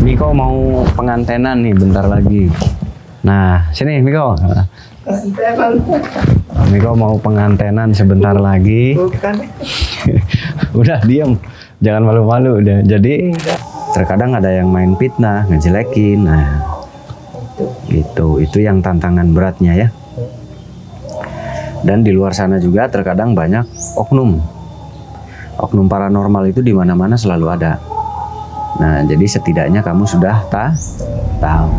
Miko mau pengantenan nih bentar lagi. Nah, sini Miko. Miko mau pengantenan sebentar lagi. Bukan. Udah diam, jangan malu-malu udah. Jadi terkadang ada yang main fitnah, ngejelekin. Nah, itu yang tantangan beratnya ya. Dan di luar sana juga terkadang banyak oknum. Oknum paranormal itu di mana-mana selalu ada. Nah, jadi setidaknya kamu sudah tahu.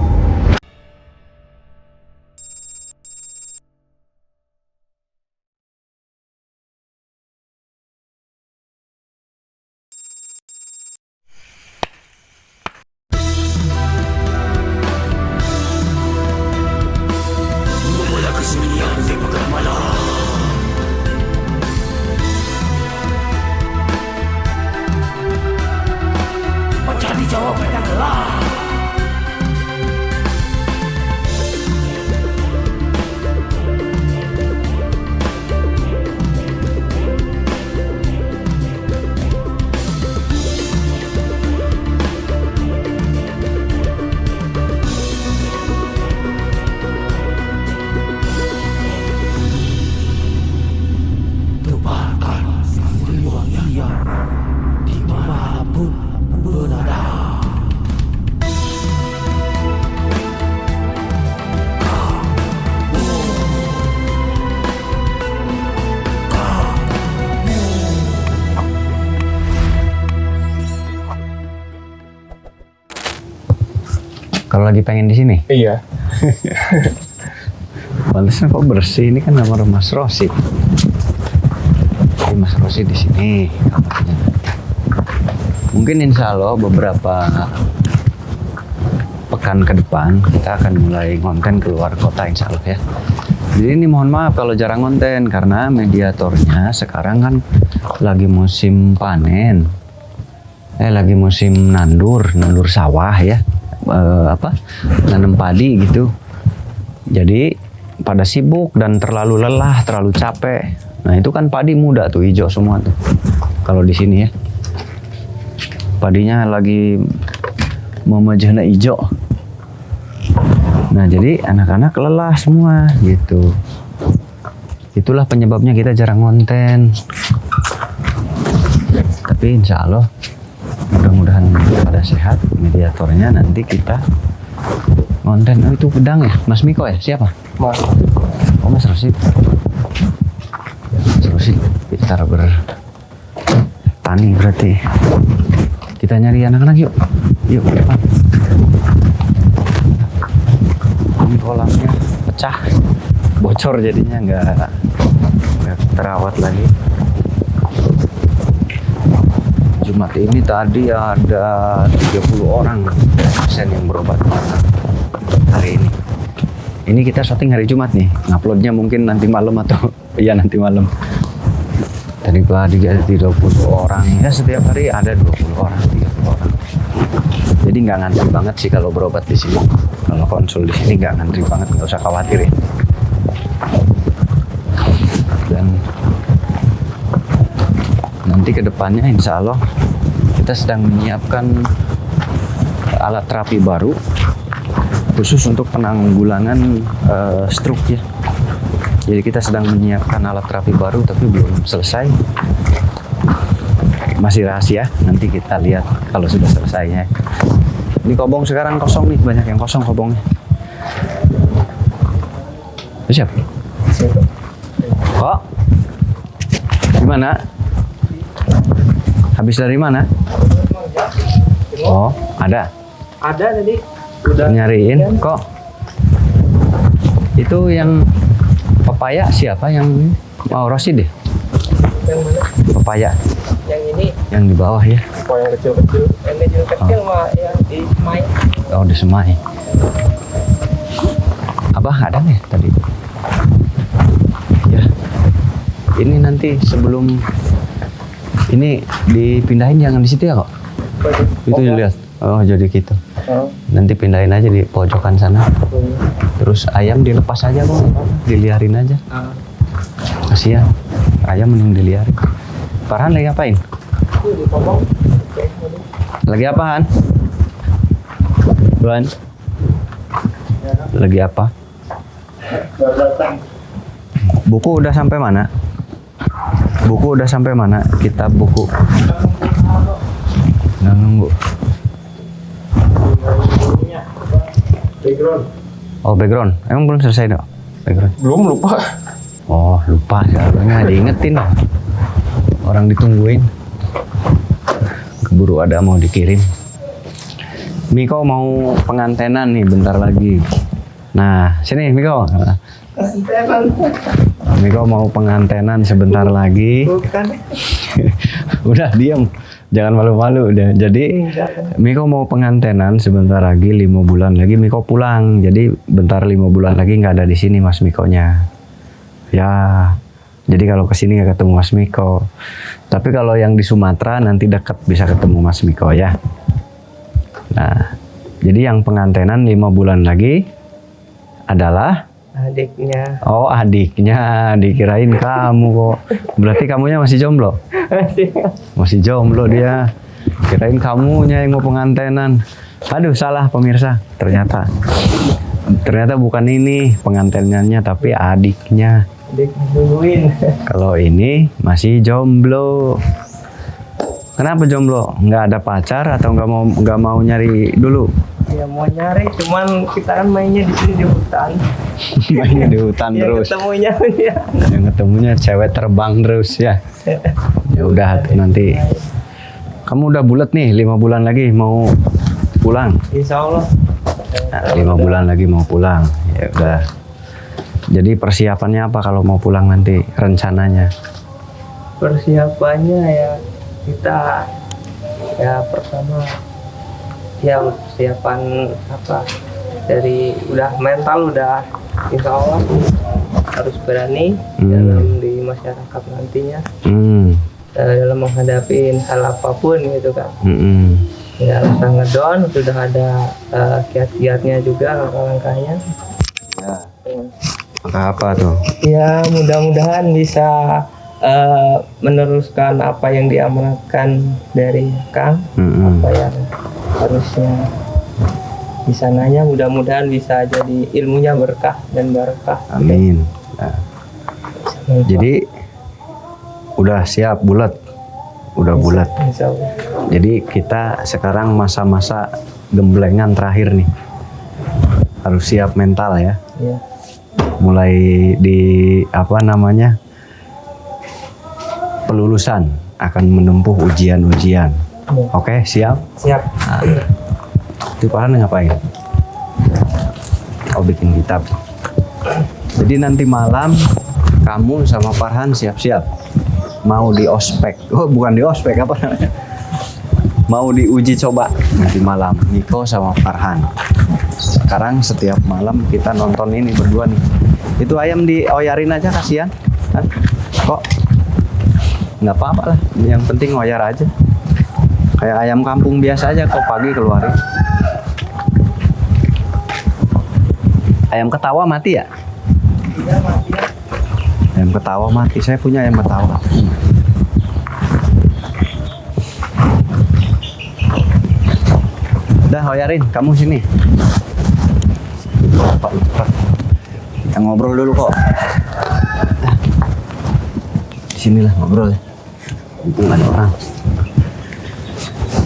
Mencari jawaban yang gelap. Tebarkan riwayat dimanapun berada. Kalau lagi pengen di sini, Iya. pantasnya kok bersih. Ini kan nama Mas Rosid. Jadi Mas Rosid di sini kamarnya. Mungkin insya Allah beberapa pekan ke depan kita akan mulai konten keluar kota insya Allah ya. Jadi ini mohon maaf kalau jarang konten karena mediatornya sekarang kan lagi musim panen, lagi musim nandur sawah ya, nanam padi gitu. Jadi pada sibuk dan terlalu lelah, terlalu capek. Nah itu kan padi muda tuh hijau semua tuh. Kalau di sini ya. Padinya lagi memejana hijau. Nah jadi anak-anak lelah semua gitu. Itulah penyebabnya kita jarang konten. Tapi insya Allah mudah-mudahan pada sehat. Mediatornya nanti kita konten. Oh itu pedang ya? Mas Miko ya? Siapa? Mas. Oh Mas Rosid. Mas Rosid kita bertani berarti. Kita nyari anak-anak yuk. Yuk ke depan. Ini kolamnya pecah. Bocor jadinya nggak terawat lagi. Jumat ini tadi ada 30 orang pasien yang berobat hari ini. Ini kita syuting hari Jumat nih. Nguploadnya mungkin nanti malam atau iya nanti malam. Tadi pagi ada 30 orang. Ya setiap hari ada 20 orang, 30 orang. Jadi nggak ngantri banget sih kalau berobat di sini. Kalau konsul di sini nggak ngantri banget, nggak usah khawatir ya. Dan nanti kedepannya insya Allah kita sedang menyiapkan alat terapi baru khusus untuk penanggulangan stroke ya. Jadi kita sedang menyiapkan alat terapi baru tapi belum selesai. Masih rahasia, nanti kita lihat kalau sudah selesainya. Ini kobong sekarang kosong nih, banyak yang kosong kobongnya. Siap? Kok? Gimana? Habis dari mana? Oh, ada? Ada tadi. Udah Nyariin kok? Itu yang pepaya siapa yang mau Rosid deh? yang mana? Pepaya Yang ini. yang di bawah ya. Oh yang kecil-kecil. Yang kecil-kecil mah yang di Mai. Oh di Semai. Abah ada nih tadi. Ya. Ini nanti sebelum ini dipindahin jangan di situ ya kok. Itu dilihat. Oh jadi gitu. Oh. Nanti pindahin aja di pojokan sana. Terus ayam dilepas aja kok, diliarin aja. Kasihan, ayam mending diliarin. Farhan lagi ngapain? Lagi apaan? Tuan, lagi apa? Buku udah sampai mana? Buku udah sampai mana? Kitab buku. Nah, nunggu. Background. Oh, background. Emang belum selesai dong? Background. Belum, lupa. Oh, lupa. Seharusnya diingetin. Orang ditungguin. Keburu ada mau dikirim. Miko mau pengantenan nih bentar lagi. Nah, sini Miko. Miko mau pengantenan sebentar lagi. Bukan. Udah diam. Jangan malu-malu udah. Jadi Miko mau pengantenan sebentar lagi, 5 bulan lagi Miko pulang. Jadi bentar 5 bulan lagi nggak ada di sini Mas Mikonya. Ya. Jadi kalau kesini nggak ketemu Mas Miko. Tapi kalau yang di Sumatera nanti dekat bisa ketemu Mas Miko ya. Nah, jadi yang pengantenan 5 bulan lagi adalah Adiknya. oh adiknya, dikirain kamu kok. Berarti kamunya masih jomblo? Masih jomblo dia. Kirain kamunya yang mau pengantenan. Aduh salah pemirsa. Ternyata bukan ini pengantenannya tapi adiknya. Adik nungguin. Kalau ini masih jomblo. Kenapa jomblo? Nggak ada pacar atau nggak mau nyari dulu? Ya mau nyari, cuman kita kan mainnya di sini di hutan. Mainnya di hutan Ya, terus. ketemunya ya. Yang ketemunya cewek terbang terus ya. Ya udah nanti. Kamu udah bulat nih 5 bulan lagi mau pulang. Insya Allah. Nah, 5 bulan lagi mau pulang. Ya udah. Jadi persiapannya apa kalau mau pulang nanti rencananya? Persiapannya ya kita ya pertama ya persiapan apa dari udah mental udah insya Allah harus berani dalam di masyarakat nantinya dalam menghadapi hal apapun gitu kan. Ya usah ngedon, sudah ada kiat-kiatnya juga langkah-langkahnya. Ya. Langkah apa tuh? Ya mudah-mudahan bisa meneruskan apa yang diamanatkan dari Kang, apa yang harusnya di sananya, mudah-mudahan bisa jadi ilmunya berkah dan barokah. Amin. Nah, jadi udah siap bulat, udah bulat. Insya Allah. Jadi kita sekarang masa-masa gemblengan terakhir nih, harus siap mental ya. Ya. Mulai di apa namanya pelulusan akan menempuh ujian-ujian. Ya. Oke, siap? Siap. Nah, itu Farhan ngapain? Oh, bikin kitab. Jadi nanti malam kamu sama Farhan siap-siap mau di ospek. Oh, bukan di ospek, apa namanya? Mau diuji coba nanti malam Miko sama Farhan. Sekarang setiap malam kita nonton ini berdua nih. Itu ayam dioyarin aja kasihan. Hah? Kok? Nggak apa-apa lah. Yang penting oyar aja. Kayak ayam kampung biasa aja kok pagi keluarin. Ayam ketawa mati ya? Iya, mati ya. Ayam ketawa mati. Saya punya ayam ketawa. Udah oyarin, kamu sini. Lupa. Kita ngobrol dulu kok. Sinilah ngobrol ya. Mumpung ada orang.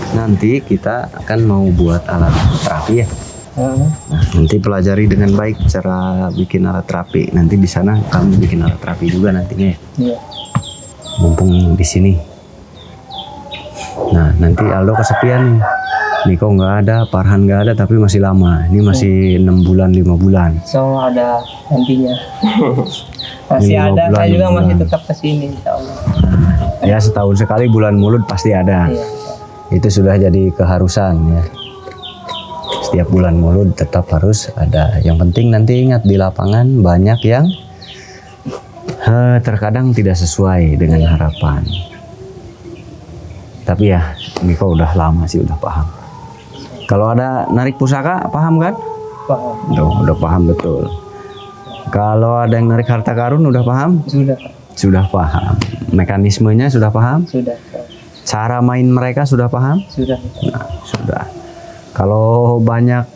Nanti kita akan mau buat alat terapi ya. Nah, nanti pelajari dengan baik cara bikin alat terapi. Nanti di sana kamu bikin alat terapi juga nantinya ya. Iya. Mumpung di sini. Nah, nanti Aldo kesepian nih. Miko nggak ada, Farhan nggak ada, tapi masih lama. Ini masih 6 bulan, 5 bulan. Insya Allah ada nantinya. Masih 5 ada, bulan, saya juga 6 masih bulan. tetap kesini insya Allah. Nah, ya setahun sekali bulan mulut pasti ada. Iya. Itu sudah jadi keharusan ya. Setiap bulan mulut tetap harus ada. Yang penting nanti ingat di lapangan banyak yang terkadang tidak sesuai dengan harapan. Tapi ya Miko udah lama sih udah paham. Kalau ada narik pusaka paham kan? Paham. Udah paham betul. Kalau ada yang narik harta karun udah paham? Sudah. Sudah paham. Mekanismenya sudah paham? Sudah. Cara main mereka sudah paham? Sudah. Nah, sudah. Kalau kalau banyak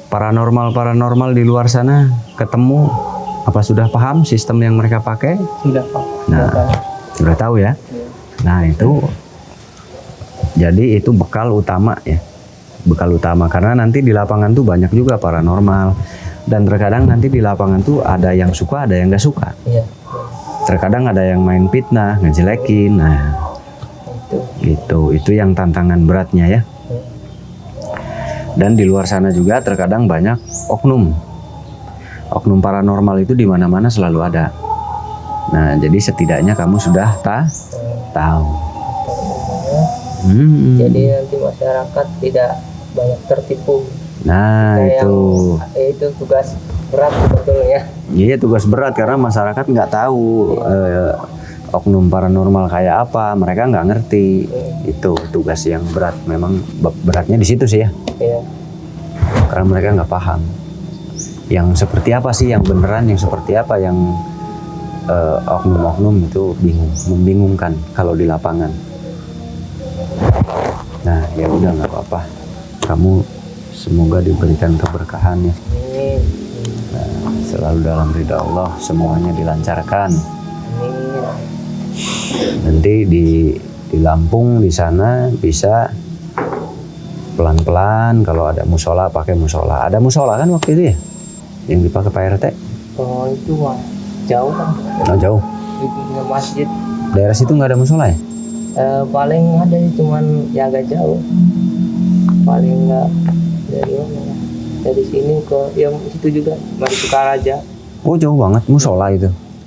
paranormal di luar sana ketemu, apa sudah paham sistem yang mereka pakai? Sudah Pak. Nah, sudah tahu ya. Nah itu, jadi itu bekal utama ya, bekal utama karena nanti di lapangan tuh banyak juga paranormal dan terkadang nanti di lapangan tuh ada yang suka, ada yang nggak suka. Iya. Terkadang ada yang main fitnah, ngejelekin. Nah, itu yang tantangan beratnya ya. Dan di luar sana juga terkadang banyak oknum paranormal itu di mana-mana selalu ada. Nah, jadi setidaknya kamu sudah tahu. Jadi nanti masyarakat tidak banyak tertipu. Nah, itu tugas berat sebetulnya. Iya, tugas berat karena masyarakat nggak tahu oknum paranormal kayak apa, mereka nggak ngerti. Itu tugas yang berat. Memang beratnya di situ sih ya. Iya. Karena mereka nggak paham. Yang seperti apa sih yang beneran, yang seperti apa yang oknum-oknum itu membingungkan kalau di lapangan. Nah, ya udah nggak apa-apa. Kamu semoga diberikan keberkahan ya. Nah, selalu dalam ridha Allah, semuanya dilancarkan. Nanti di Lampung di sana bisa pelan-pelan, kalau ada musola pakai musola. Ada musola kan waktu itu ya? Yang dipakai Pak RT? Oh itu mah jauh kan? Oh, jauh. Di masjid. Daerah situ nggak ada musola ya? Paling ada cuman ya agak jauh. Paling nggak dari mana? Dari sini ke yang situ juga Masjid Sukaraja. Oh jauh banget musola itu.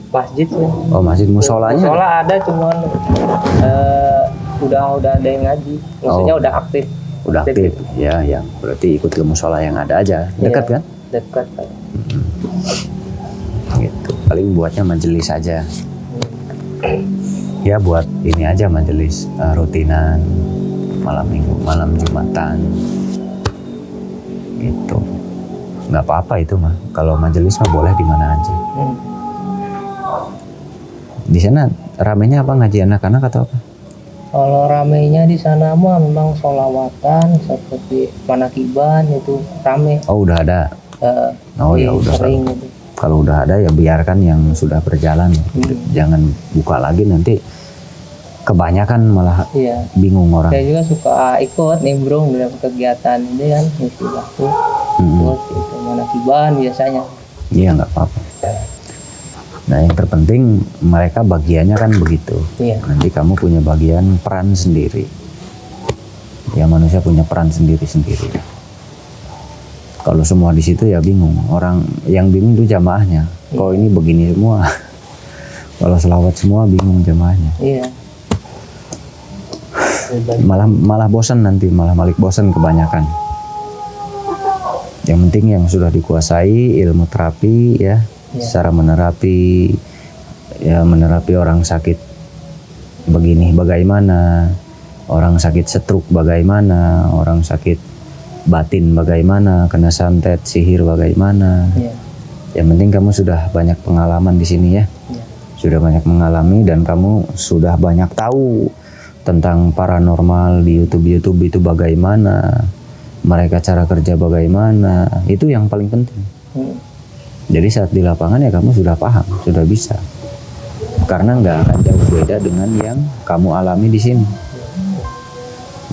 Masjid ya. Oh masjid musolanya? Musola ada cuman udah ada yang ngaji. Maksudnya udah aktif. Udah aktif. Ya, berarti ikut ke musola yang ada aja. Dekat kan? Dekat. Gitu. Paling buatnya majelis aja. Ya buat ini aja majelis rutinan malam minggu, malam Jumatan. Gitu. Nggak apa-apa itu mah. Kalau majelis mah boleh di mana aja. Di sana ramenya apa, ngaji anak-anak atau apa? Kalau ramenya di sana mah memang sholawatan seperti manakiban itu rame. Oh udah ada. Oh ya udah. Sering gitu. Kalau udah ada ya biarkan yang sudah berjalan. Jangan buka lagi, nanti kebanyakan malah bingung orang. Saya juga suka ikut nimbrung dalam kegiatan ini kan, ngisi waktu. Terus itu manakiban biasanya. Iya nggak apa-apa. Nah yang terpenting mereka bagiannya kan begitu. Iya. Nanti kamu punya bagian peran sendiri. Ya manusia punya peran sendiri-sendiri. Kalau semua di situ ya bingung. Orang yang bingung itu jamaahnya. Kalau ini begini semua. Kalau selawat semua bingung jamaahnya. Iya. Malah bosan nanti, malah bosan kebanyakan. Yang penting yang sudah dikuasai ilmu terapi ya. Secara menerapi orang sakit begini bagaimana, orang sakit stroke bagaimana, orang sakit batin bagaimana, kena santet, sihir bagaimana. Yang penting kamu sudah banyak pengalaman di sini ya. Sudah banyak mengalami dan kamu sudah banyak tahu tentang paranormal di YouTube itu bagaimana, mereka cara kerja bagaimana, itu yang paling penting. Jadi saat di lapangan ya kamu sudah paham, sudah bisa. Karena nggak akan jauh beda dengan yang kamu alami di sini.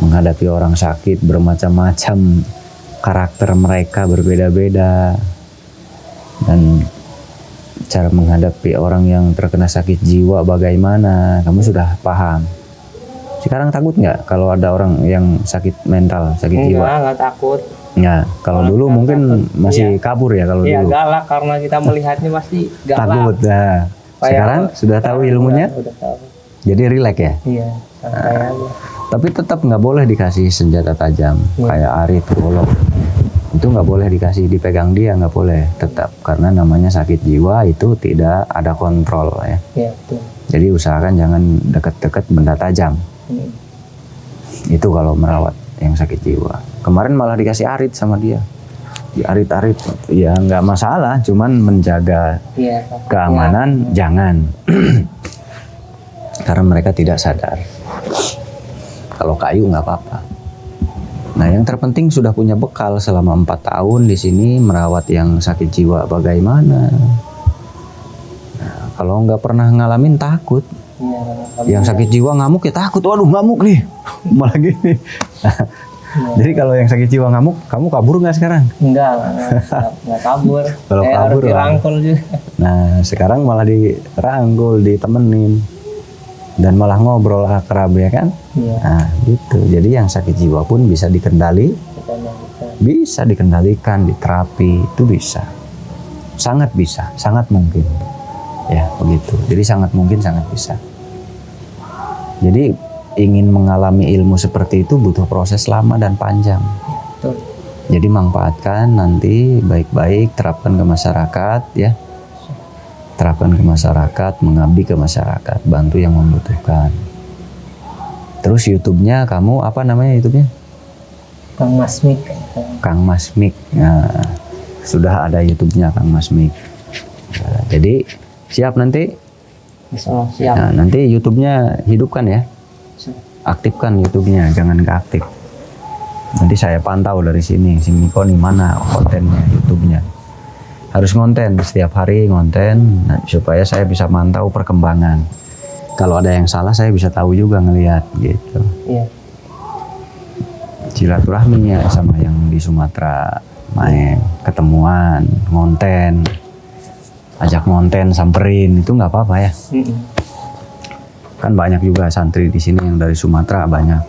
Menghadapi orang sakit bermacam-macam, karakter mereka berbeda-beda. Dan cara menghadapi orang yang terkena sakit jiwa bagaimana, kamu sudah paham. Sekarang takut nggak kalau ada orang yang sakit mental, sakit jiwa? Nggak takut. Ya, kalau dulu mungkin masih kabur ya kalau dulu. Iya, galak karena kita melihatnya pasti galak. Takut. Nah, sekarang sudah tahu ilmunya? Udah tahu. Jadi rileks ya? Iya, santai aja. Tapi tetap nggak boleh dikasih senjata tajam kayak arit, golok. Itu nggak boleh dikasih, dipegang dia nggak boleh. Tetap, karena namanya sakit jiwa itu tidak ada kontrol ya. Iya, betul. Jadi usahakan jangan dekat-dekat benda tajam. Itu kalau merawat yang sakit jiwa. Kemarin malah dikasih arit sama dia. Di arit-arit, ya nggak masalah, cuman menjaga keamanan jangan. Karena mereka tidak sadar. Kalau kayu nggak apa-apa. Nah, yang terpenting sudah punya bekal selama 4 tahun di sini merawat yang sakit jiwa bagaimana. Nah, kalau nggak pernah ngalamin takut. Iya, Yang sakit jiwa ngamuk ya takut. Waduh, ngamuk nih. Malah gini. Jadi kalau yang sakit jiwa ngamuk, kamu kabur nggak sekarang? enggak kabur. Kalau kabur harus lah. dirangkul juga. Nah, sekarang malah dirangkul, ditemenin. Dan malah ngobrol akrab ya kan? Iya. Nah, gitu. Jadi yang sakit jiwa pun bisa bisa dikendalikan, diterapi, itu bisa. Sangat bisa, sangat mungkin. Ya, begitu. Jadi sangat mungkin, sangat bisa. Jadi ingin mengalami ilmu seperti itu butuh proses lama dan panjang. Betul. Jadi manfaatkan nanti baik-baik, terapkan ke masyarakat ya. Terapkan ke masyarakat, mengabdi ke masyarakat, bantu yang membutuhkan. Terus YouTube-nya kamu apa namanya YouTube-nya? Kang Masmik. Kang Masmik. Nah, sudah ada YouTube-nya Kang Masmik. Nah, jadi siap nanti? Oh, siap. Nah, nanti YouTube-nya hidupkan ya. Aktifkan YouTube-nya, jangan nggak aktif. Nanti saya pantau dari sini, si Miko nih mana kontennya YouTube-nya. Harus ngonten setiap hari ngonten supaya saya bisa mantau perkembangan. Kalau ada yang salah saya bisa tahu juga ngelihat gitu. Iya. Silaturahmi ya sama yang di Sumatera, main ketemuan, ngonten, ajak ngonten, samperin itu nggak apa-apa ya. Kan banyak juga santri di sini yang dari Sumatera banyak.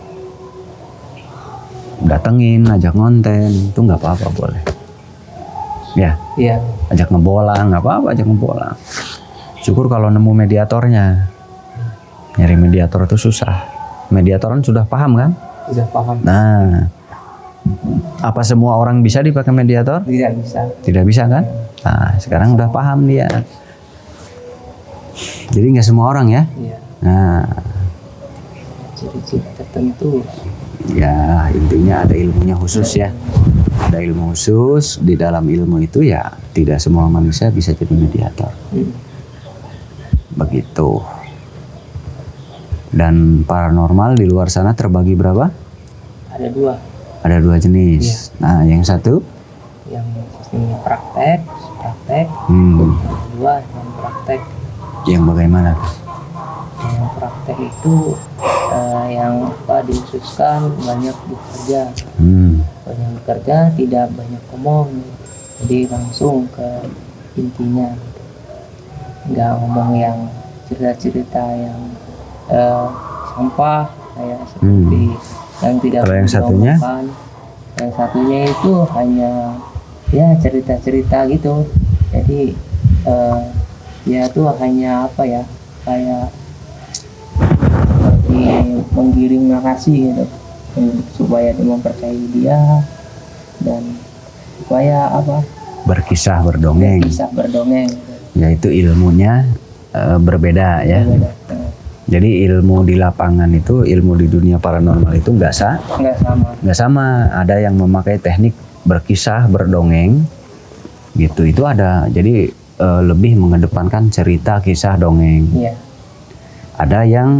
Datengin, ajak ngonten, itu nggak apa-apa boleh. Ya, Iya. ajak ngebola, nggak apa-apa ajak ngebola. Syukur kalau nemu mediatornya. Nyari mediator itu susah. Mediatoran sudah paham kan? Sudah paham. Nah, apa semua orang bisa dipakai mediator? Tidak bisa. Tidak bisa kan? Nah, sekarang udah paham dia. Jadi nggak semua orang ya. Iya. Nah, Ciri-ciri tertentu. ya intinya ada ilmunya khusus ya. Ada ilmu khusus, di dalam ilmu itu ya tidak semua manusia bisa jadi mediator. Begitu. Dan paranormal di luar sana terbagi berapa? Ada 2. Ada 2 jenis. Nah, yang satu? Yang sistemnya praktek. Kedua yang praktek. Yang bagaimana? Yang praktek itu yang dikhususkan banyak bekerja. Banyak bekerja, tidak banyak ngomong. Jadi langsung ke intinya. Nggak ngomong yang cerita-cerita yang sampah kayak seperti yang tidak Kalau yang satunya? diomongkan. Yang satunya itu hanya ya cerita-cerita gitu. Jadi ya itu hanya apa ya, kayak seperti menggiring narasi gitu supaya dia mempercayai dia dan supaya apa, Berkisah, berdongeng. bisa berdongeng gitu. Yaitu ilmunya berbeda ya. Beda. Jadi ilmu di lapangan itu, ilmu di dunia paranormal itu nggak Nggak sama. Ada yang memakai teknik berkisah, berdongeng, gitu. Itu ada. Jadi lebih mengedepankan cerita, kisah, dongeng. Iya. Ada yang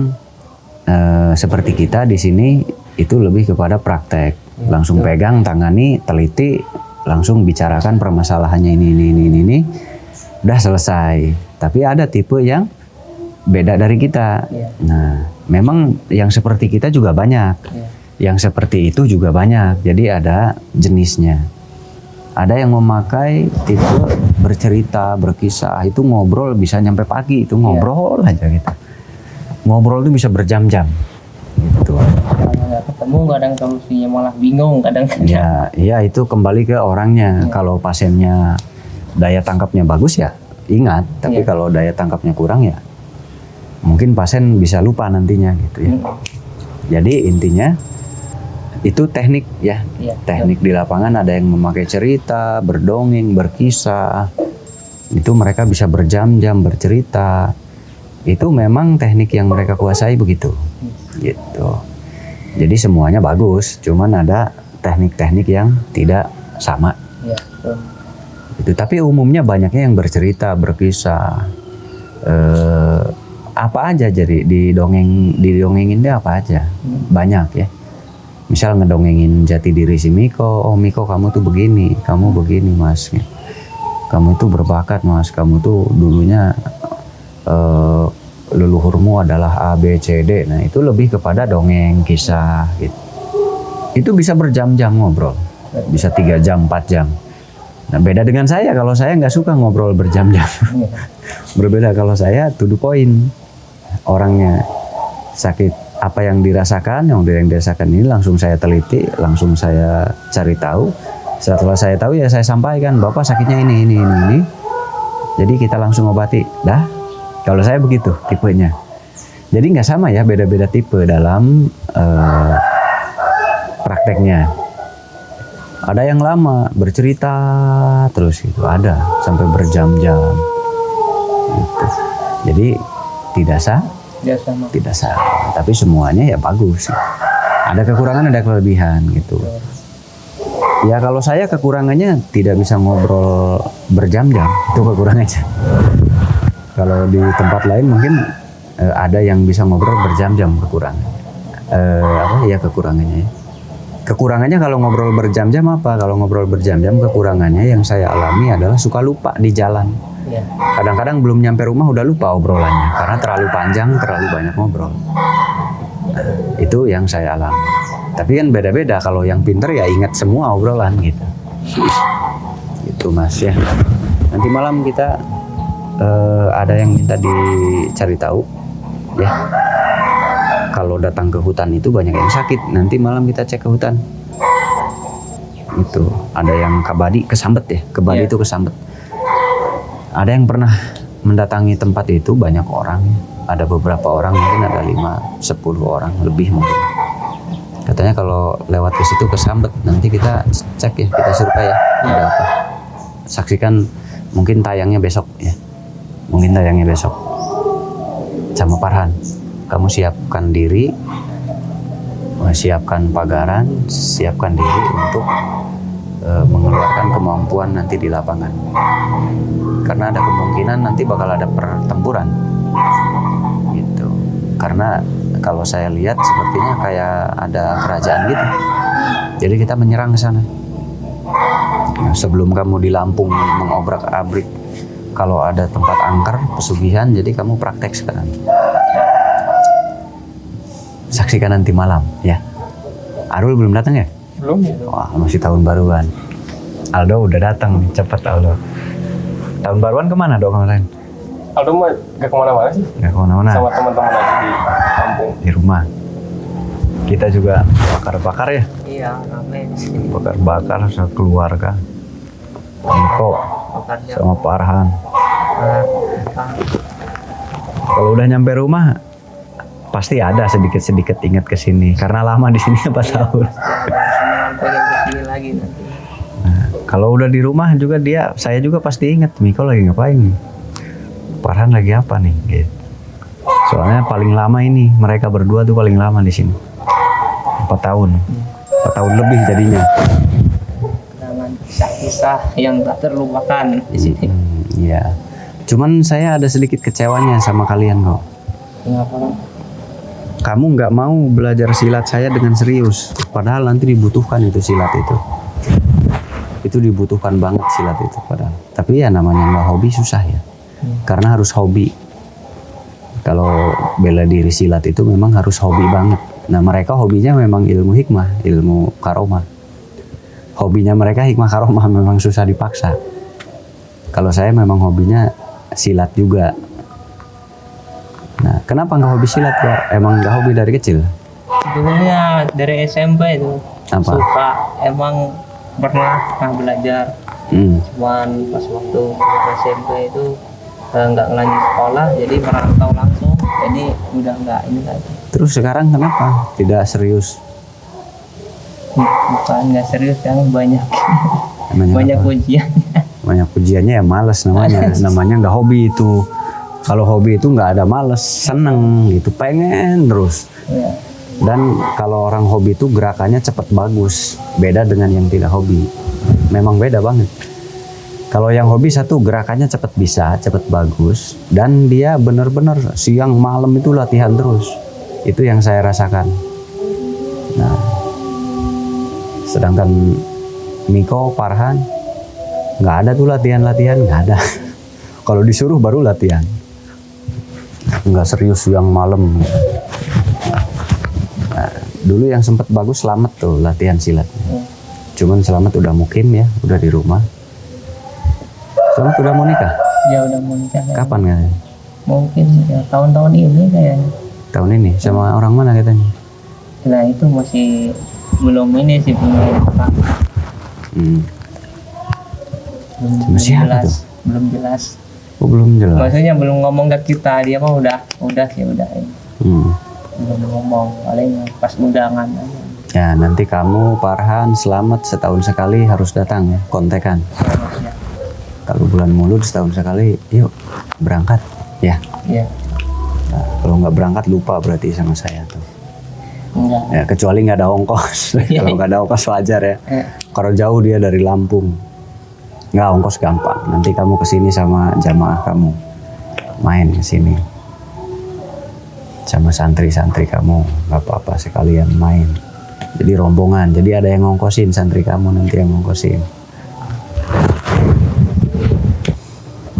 seperti kita di sini itu lebih kepada praktek, langsung pegang, tangani, teliti, langsung bicarakan permasalahannya ini, udah selesai. Tapi ada tipe yang beda dari kita. Iya. Nah, memang yang seperti kita juga banyak. Iya. Yang seperti itu juga banyak. Jadi ada jenisnya. Ada yang memakai tipe bercerita, berkisah, itu ngobrol bisa nyampe pagi, itu ngobrol aja gitu. Ngobrol itu bisa berjam-jam. Gitu. Kalau nggak ketemu kadang solusinya malah bingung kadang-kadang. Ya itu kembali ke orangnya. Kalau pasiennya daya tangkapnya bagus ya ingat. Tapi kalau daya tangkapnya kurang ya mungkin pasien bisa lupa nantinya gitu ya. Jadi intinya itu teknik ya. Teknik di lapangan ada yang memakai cerita, berdongeng, berkisah. Itu mereka bisa berjam-jam bercerita. Itu memang teknik yang mereka kuasai begitu. Gitu. Jadi semuanya bagus, cuman ada teknik-teknik yang tidak sama. Iya, betul. Itu tapi umumnya banyaknya yang bercerita, berkisah. Apa aja jadi didongengin dia apa aja. Banyak ya. Misal ngedongengin jati diri si Miko, oh Miko kamu tuh begini, kamu begini mas, kamu tuh berbakat mas, kamu tuh dulunya leluhurmu adalah A, B, C, D. Nah itu lebih kepada dongeng, kisah gitu. Itu bisa berjam-jam ngobrol, bisa 3 jam, 4 jam. Nah beda dengan saya, kalau saya nggak suka ngobrol berjam-jam. Berbeda kalau saya to the point, orangnya sakit. Apa yang dirasakan, yang dirasakan ini langsung saya teliti, langsung saya cari tahu. Setelah saya tahu ya saya sampaikan, Bapak sakitnya ini. Jadi kita langsung obati. Dah, kalau saya begitu tipenya. Jadi nggak sama ya, beda-beda tipe dalam prakteknya. Ada yang lama bercerita terus gitu, ada sampai berjam-jam. Gitu. Jadi tidak salah, tapi semuanya ya bagus. Ada kekurangan, ada kelebihan gitu. Ya kalau saya kekurangannya tidak bisa ngobrol berjam-jam, itu kekurangannya. Kalau di tempat lain mungkin ada yang bisa ngobrol berjam-jam kekurangan. Kekurangannya? Kekurangannya kalau ngobrol berjam-jam apa? Kalau ngobrol berjam-jam kekurangannya yang saya alami adalah suka lupa di jalan. Kadang-kadang belum nyampe rumah udah lupa obrolannya karena terlalu panjang, terlalu banyak ngobrol. Itu yang saya alami. Tapi kan beda-beda, kalau yang pinter ya ingat semua obrolan gitu. Itu mas ya. Nanti malam kita ada yang minta dicari tahu ya. Kalau datang ke hutan itu banyak yang sakit. Nanti malam kita cek ke hutan. Itu ada yang kabadi kesambet ya. Kabadi itu kesambet. Ada yang pernah mendatangi tempat itu banyak orang. Ada beberapa orang, mungkin ada 5-10 orang lebih mungkin. Katanya kalau lewat ke situ kesambet, nanti kita cek ya, kita survei ya, ada apa. Saksikan, mungkin tayangnya besok ya. Mungkin tayangnya besok. Sama Farhan, kamu siapkan diri, siapkan pagaran, siapkan diri untuk mengeluarkan kemampuan nanti di lapangan. Karena ada kemungkinan nanti bakal ada pertempuran. Gitu. Karena kalau saya lihat sepertinya kayak ada kerajaan gitu. Jadi kita menyerang ke sana. Nah, sebelum kamu di Lampung mengobrak-abrik, kalau ada tempat angker, pesugihan, jadi kamu praktek sekarang. Saksikan nanti malam, ya. Arul belum datang ya? Belum ya. Wah, masih tahun baruan. Aldo udah datang, cepet Aldo. Tahun baruan kemana dong kemarin? Aldo mah gak kemana-mana sih. Gak kemana-mana. Sama teman-teman aja di kampung. Di rumah. Kita juga bakar-bakar ya? Iya, ramai di sini. Bakar-bakar sekeluarga. Niko sama Farhan. Kalau udah nyampe rumah, pasti ada sedikit-sedikit ingat ke sini. Karena lama di sini 4 tahun. Pengen kesini lagi nanti. Nah, kalau udah di rumah juga saya juga pasti ingat Miko lagi ngapain, Farhan lagi apa nih, gitu. Soalnya paling lama ini mereka berdua tuh paling lama di sini, 4 tahun, 4 tahun lebih jadinya. Dengan kisah-kisah yang tak terlupakan di sini. Iya. Cuman saya ada sedikit kecewanya sama kalian kok. Kenapa? Kamu nggak mau belajar silat saya dengan serius, padahal nanti dibutuhkan itu silat itu. Itu dibutuhkan banget silat itu padahal. Tapi ya namanya nggak hobi susah ya. Karena harus hobi. Kalau bela diri silat itu memang harus hobi banget. Nah mereka hobinya memang ilmu hikmah, ilmu karomah. Hobinya mereka hikmah karomah, memang susah dipaksa. Kalau saya memang hobinya silat juga. Nah kenapa nggak hobi silat kok? Emang nggak hobi dari kecil? Sebenarnya dari SMP itu Apa? suka, emang pernah belajar. Cuman pas waktu SMP itu nggak ngelanjut sekolah, jadi merantau langsung, jadi udah nggak ini lagi. Terus sekarang kenapa tidak serius? Bukan nggak serius, yang banyak Banyak apa? ujian. Banyak ujiannya ya males namanya. Namanya nggak hobi itu. Kalau hobi itu nggak ada males, seneng gitu, pengen terus. Ya. Dan kalau orang hobi itu gerakannya cepat bagus, beda dengan yang tidak hobi. Memang beda banget. Kalau yang hobi satu gerakannya cepat bisa, cepat bagus, dan dia benar-benar siang malam itu latihan terus. Itu yang saya rasakan. Nah, Sedangkan Miko, Farhan, nggak ada tuh latihan-latihan, nggak ada. Kalau disuruh baru latihan. Nggak serius yang malam. Nah, dulu yang sempat bagus Slamet tuh latihan silat. Cuman Slamet udah mukim ya, udah di rumah. Slamet udah mau nikah? Ya udah mau nikah. Kapan katanya? Mungkin ya tahun-tahun ini kayaknya. Tahun ini? Sama orang mana katanya? Nah itu masih belum ini sih, belum apa. Sama siapa tuh? Belum jelas. Oh, belum jelas. Maksudnya belum ngomong ke kita, dia mah udah sih udah. Belum ngomong, paling pas undangan aja. Ya nanti kamu, Farhan, Slamet setahun sekali harus datang ya, kontekan. Ya. Kalau bulan Maulud setahun sekali, yuk berangkat ya. Iya. Nah, kalau nggak berangkat lupa berarti sama saya tuh. Enggak. Ya kecuali nggak ada ongkos. Kalau nggak ada ongkos wajar ya. Kalau jauh dia dari Lampung, nggak ongkos gampang. Nanti kamu kesini sama jamaah kamu, main kesini sama santri-santri kamu, nggak apa-apa sekalian main. Jadi rombongan, jadi ada yang ngongkosin, santri kamu nanti yang ngongkosin.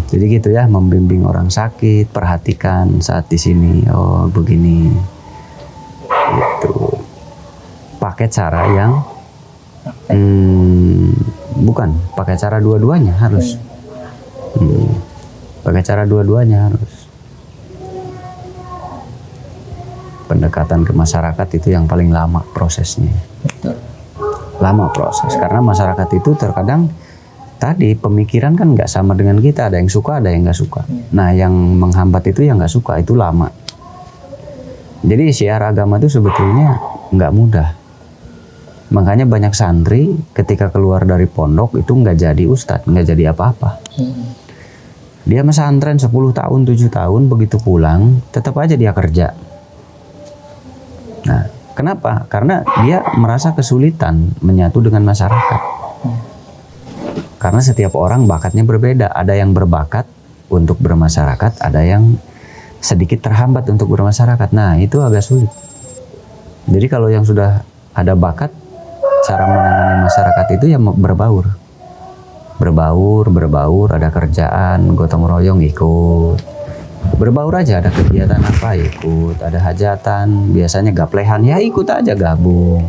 Jadi gitu ya, membimbing orang sakit, perhatikan saat di sini. Oh begini, itu pakai cara yang bukan, pakai cara dua-duanya harus. Pakai cara dua-duanya harus. Pendekatan ke masyarakat itu yang paling lama prosesnya. Betul. Lama proses, karena masyarakat itu terkadang tadi pemikiran kan nggak sama dengan kita, ada yang suka, ada yang nggak suka. Nah, yang menghambat itu yang nggak suka itu lama. Jadi syiar agama itu sebetulnya nggak mudah. Makanya banyak santri ketika keluar dari pondok itu nggak jadi ustadz, nggak jadi apa-apa. Dia pesantren 10 tahun, 7 tahun, begitu pulang tetap aja dia kerja. Nah, kenapa? Karena dia merasa kesulitan menyatu dengan masyarakat. Karena setiap orang bakatnya berbeda. Ada yang berbakat untuk bermasyarakat, ada yang sedikit terhambat untuk bermasyarakat. Nah, itu agak sulit. Jadi kalau yang sudah ada bakat, cara menangani masyarakat itu ya berbaur. Berbaur, ada kerjaan, gotong royong ikut. Berbaur aja, ada kegiatan apa ikut, ada hajatan, biasanya gaplehan ya ikut aja gabung.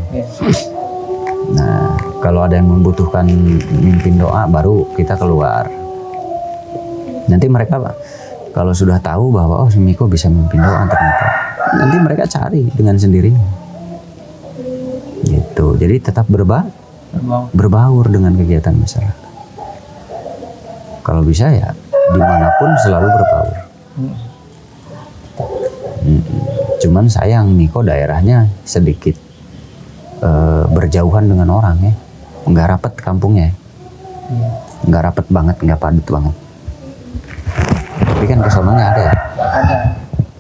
Nah, kalau ada yang membutuhkan mimpin doa baru kita keluar. Nanti mereka kalau sudah tahu bahwa oh si Miko bisa mimpin doa ternyata, nanti mereka cari dengan sendirinya. Gitu. Jadi tetap berbaur dengan kegiatan masyarakat. Kalau bisa ya dimanapun selalu berbaur. Cuman sayang Miko daerahnya sedikit berjauhan dengan orang ya, nggak rapet kampungnya, nggak rapet banget, nggak padat banget. Tapi kan kesononya ada ya? Ada.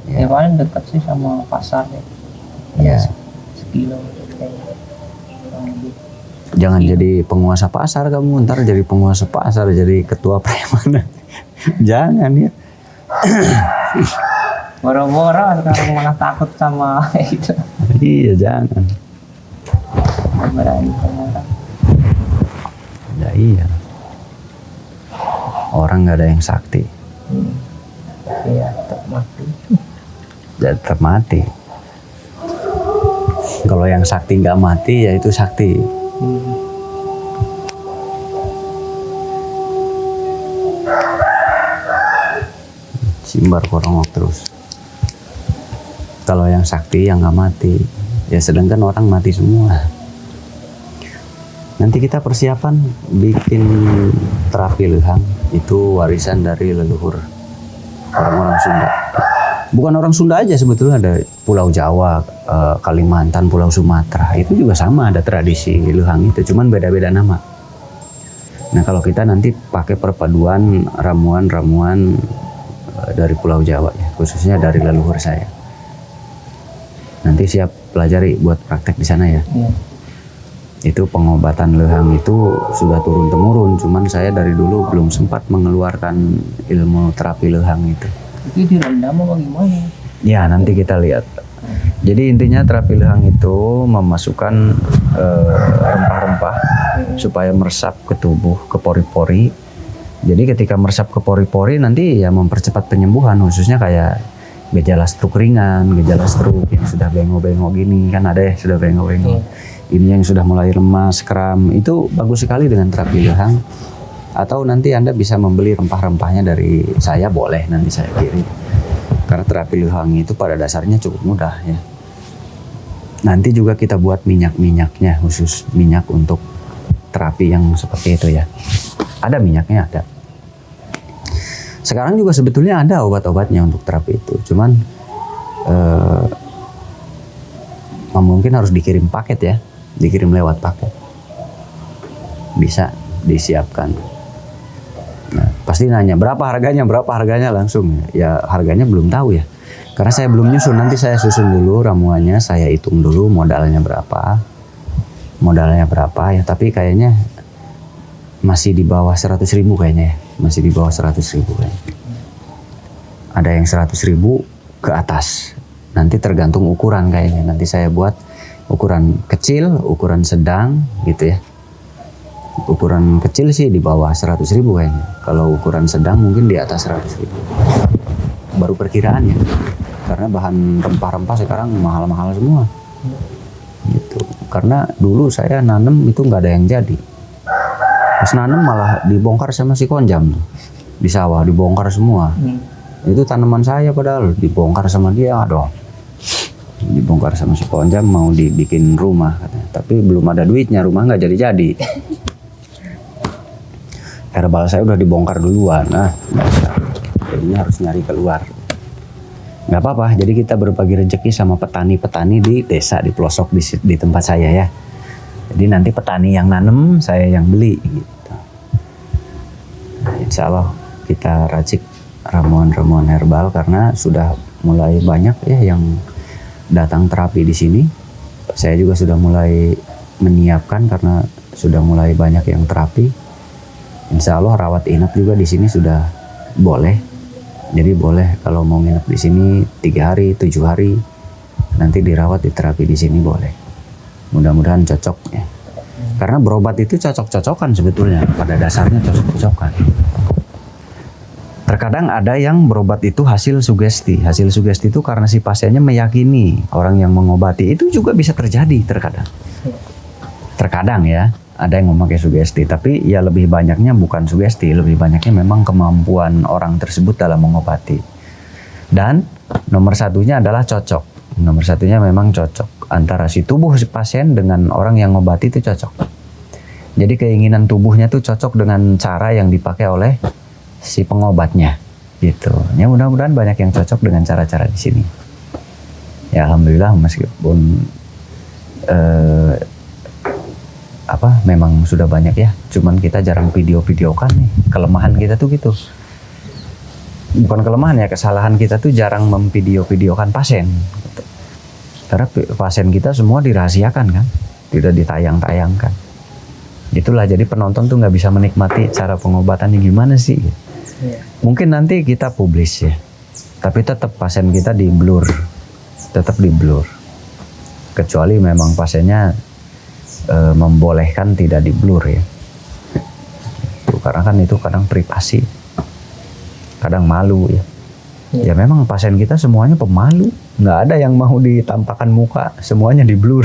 Ya paling dekat sih sama pasar ya. Ya. Sekilo. Jangan jadi penguasa pasar kamu, ntar jadi penguasa pasar, jadi ketua preman. Jangan ya. Boro-boro sekarang malah takut sama itu. Iya jangan. Berani sama orang. Ya iya. Orang nggak ada yang sakti. Iya, tetap mati. Ya tetap mati. Kalau yang sakti nggak mati ya itu sakti. Simbar korongok terus. Kalau yang sakti yang nggak mati, ya sedangkan orang mati semua. Nanti kita persiapan bikin terapi lehang, itu warisan dari leluhur orang-orang Sunda. Bukan orang Sunda aja sebetulnya, ada Pulau Jawa, Kalimantan, Pulau Sumatera, itu juga sama ada tradisi lehang itu, cuman beda-beda nama. Nah kalau kita nanti pakai perpaduan ramuan-ramuan dari Pulau Jawa ya, khususnya dari leluhur saya. Nanti siap pelajari buat praktek di sana ya. Itu pengobatan lehang itu sudah turun-temurun, cuman saya dari dulu belum sempat mengeluarkan ilmu terapi lehang itu. Itu direndam apa gimana? Ya nanti kita lihat. Jadi intinya terapi lehang itu memasukkan rempah-rempah supaya meresap ke tubuh, ke pori-pori. Jadi ketika meresap ke pori-pori nanti ya mempercepat penyembuhan, khususnya kayak gejala stroke ringan, gejala stroke yang sudah bengok-bengok gini, kan ada ya sudah bengok-bengok. Ini yang sudah mulai lemas, kram, itu bagus sekali dengan terapi lehang. Atau nanti Anda bisa membeli rempah-rempahnya dari saya, boleh nanti saya kirim. Karena terapi lehang itu pada dasarnya cukup mudah ya. Nanti juga kita buat minyak-minyaknya, khusus minyak untuk terapi yang seperti itu ya. Ada minyaknya, ada. Sekarang juga sebetulnya ada obat-obatnya untuk terapi itu. Cuman mungkin harus dikirim paket ya. Dikirim lewat paket. Bisa disiapkan. Nah, pasti nanya berapa harganya langsung. Ya harganya belum tahu ya. Karena saya belum nyusun, nanti saya susun dulu ramuannya, saya hitung dulu modalnya berapa ya. Tapi kayaknya masih di bawah 100.000 kayaknya ya. Masih di bawah 100.000 kayaknya. Ada yang 100.000 ke atas. Nanti tergantung ukuran kayaknya. Nanti saya buat ukuran kecil, ukuran sedang gitu ya. Ukuran kecil sih di bawah 100.000 kayaknya. Kalau ukuran sedang mungkin di atas 100.000. Baru perkiraan ya. Karena bahan rempah-rempah sekarang mahal-mahal semua. Gitu. Karena dulu saya nanam itu nggak ada yang jadi. Pas nanam malah dibongkar sama si Konjam. Di sawah dibongkar semua. Itu tanaman saya padahal dibongkar sama dia, aduh. Dibongkar sama si Konjam mau dibikin rumah katanya. Tapi belum ada duitnya, rumah nggak jadi-jadi. Herbal saya udah dibongkar duluan. Nah, jadinya harus nyari keluar. Nggak apa-apa, jadi kita berbagi rezeki sama petani-petani di desa, di pelosok di tempat saya ya. Jadi nanti petani yang nanam, saya yang beli gitu. Nah, insya Allah kita racik ramuan-ramuan herbal karena sudah mulai banyak ya yang datang terapi di sini. Saya juga sudah mulai menyiapkan karena sudah mulai banyak yang terapi. Insya Allah rawat inap juga di sini sudah boleh. Jadi boleh kalau mau nginep di sini 3 hari, 7 hari, nanti dirawat di terapi di sini boleh. Mudah-mudahan cocok ya. Karena berobat itu cocok-cocokan sebetulnya, pada dasarnya cocok-cocokan. Terkadang ada yang berobat itu hasil sugesti. Hasil sugesti itu karena si pasiennya meyakini orang yang mengobati, itu juga bisa terjadi terkadang. Terkadang ya. Ada yang memakai sugesti, tapi ya lebih banyaknya bukan sugesti, lebih banyaknya memang kemampuan orang tersebut dalam mengobati. Dan nomor satunya adalah cocok. Nomor satunya memang cocok. Antara si tubuh si pasien dengan orang yang ngobati itu cocok. Jadi keinginan tubuhnya tuh cocok dengan cara yang dipakai oleh si pengobatnya. Gitu. Ya mudah-mudahan banyak yang cocok dengan cara-cara di sini. Ya alhamdulillah meskipun memang sudah banyak ya, cuman kita jarang video-videokan nih. Kelemahan kita tuh gitu, bukan kelemahan ya, kesalahan kita tuh jarang memvideo-videokan pasien gitu. Karena pasien kita semua dirahasiakan kan, tidak ditayang-tayangkan. Itulah jadi penonton tuh nggak bisa menikmati cara pengobatannya gimana sih. Mungkin nanti kita publish ya, tapi tetap pasien kita di blur, kecuali memang pasiennya membolehkan tidak di blur ya. Karena kan itu kadang privasi, kadang malu ya. Ya memang pasien kita semuanya pemalu, nggak ada yang mau ditampakkan muka, semuanya di blur.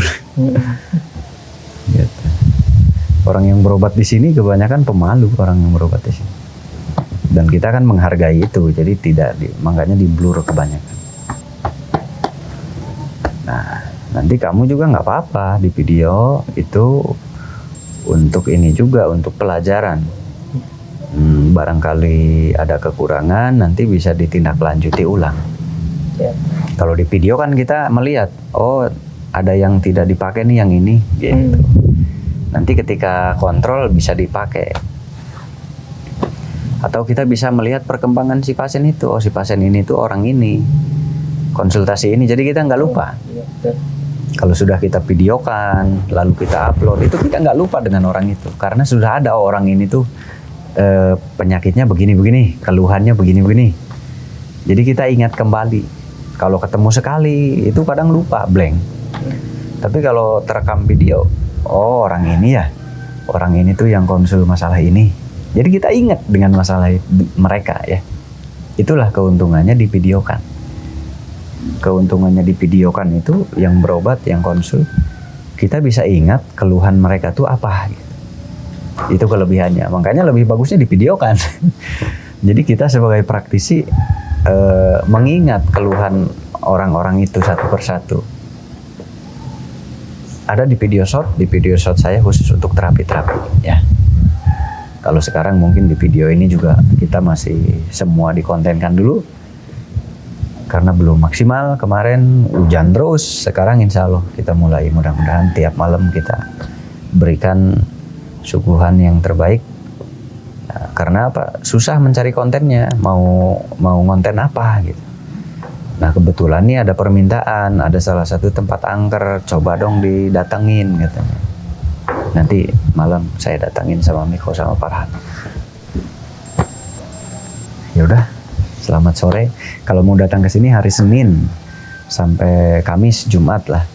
Gitu. Orang yang berobat di sini kebanyakan pemalu, orang yang berobat di sini. Dan kita kan menghargai itu, jadi makanya di blur kebanyakan. Nah. Nanti kamu juga nggak apa-apa di video itu untuk ini juga, untuk pelajaran. Barangkali ada kekurangan nanti bisa ditindaklanjuti ulang. Kalau di video kan kita melihat, oh ada yang tidak dipakai nih yang ini gitu. Nanti ketika kontrol bisa dipakai. Atau kita bisa melihat perkembangan si pasien itu, oh si pasien ini tuh orang ini, konsultasi ini, jadi kita nggak lupa. Kalau sudah kita videokan, lalu kita upload, itu kita nggak lupa dengan orang itu. Karena sudah ada orang ini tuh penyakitnya begini-begini, keluhannya begini-begini. Jadi kita ingat kembali. Kalau ketemu sekali itu kadang lupa, blank. Tapi kalau terekam video, oh orang ini ya, orang ini tuh yang konsul masalah ini. Jadi kita ingat dengan masalah mereka ya. Itulah keuntungannya divideokan. Keuntungannya divideokan itu yang berobat, yang konsul, kita bisa ingat keluhan mereka tuh apa. Gitu. Itu kelebihannya. Makanya lebih bagusnya divideokan. Jadi kita sebagai praktisi mengingat keluhan orang-orang itu satu persatu. Ada di video shot saya khusus untuk terapi-terapi ya. Kalau sekarang mungkin di video ini juga kita masih semua dikontenkan dulu karena belum maksimal. Kemarin hujan terus, sekarang insya Allah kita mulai, mudah-mudahan tiap malam kita berikan suguhan yang terbaik. Nah, karena apa? Susah mencari kontennya, mau konten apa gitu. Nah kebetulan nih ada permintaan, ada salah satu tempat angker, coba dong didatengin katanya. Nanti malam saya datangin sama Miko sama Farhan. Ya udah, selamat sore. Kalau mau datang ke sini hari Senin sampai Kamis, Jumat lah.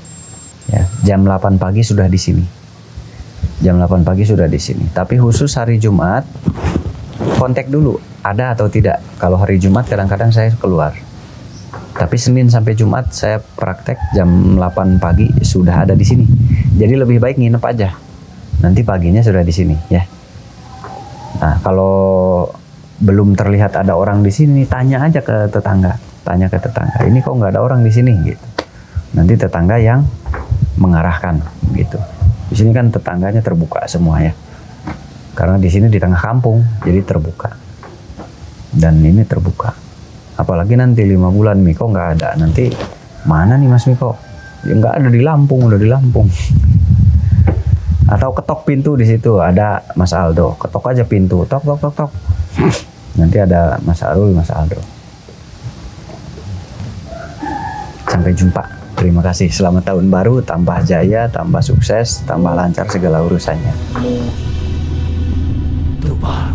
Ya, jam 8 pagi sudah di sini. Jam 8 pagi sudah di sini. Tapi khusus hari Jumat, kontak dulu ada atau tidak. Kalau hari Jumat kadang-kadang saya keluar. Tapi Senin sampai Jumat saya praktek jam 8 pagi sudah ada di sini. Jadi lebih baik nginep aja. Nanti paginya sudah di sini ya. Nah, kalau belum terlihat ada orang di sini, tanya aja ke tetangga. Tanya ke tetangga, ini kok nggak ada orang di sini gitu. Nanti tetangga yang mengarahkan gitu. Di sini kan tetangganya terbuka semua ya. Karena di sini di tengah kampung, jadi terbuka. Dan ini terbuka. Apalagi nanti 5 bulan Miko nggak ada, nanti mana nih Mas Miko? Ya nggak ada di Lampung, udah di Lampung. Atau ketok pintu di situ ada Mas Aldo, ketok aja pintu, tok tok tok tok. Nanti ada Mas Arul, Mas Aldo. Sampai jumpa. Terima kasih. Selamat tahun baru, tambah jaya, tambah sukses, tambah lancar segala urusannya. Tuhan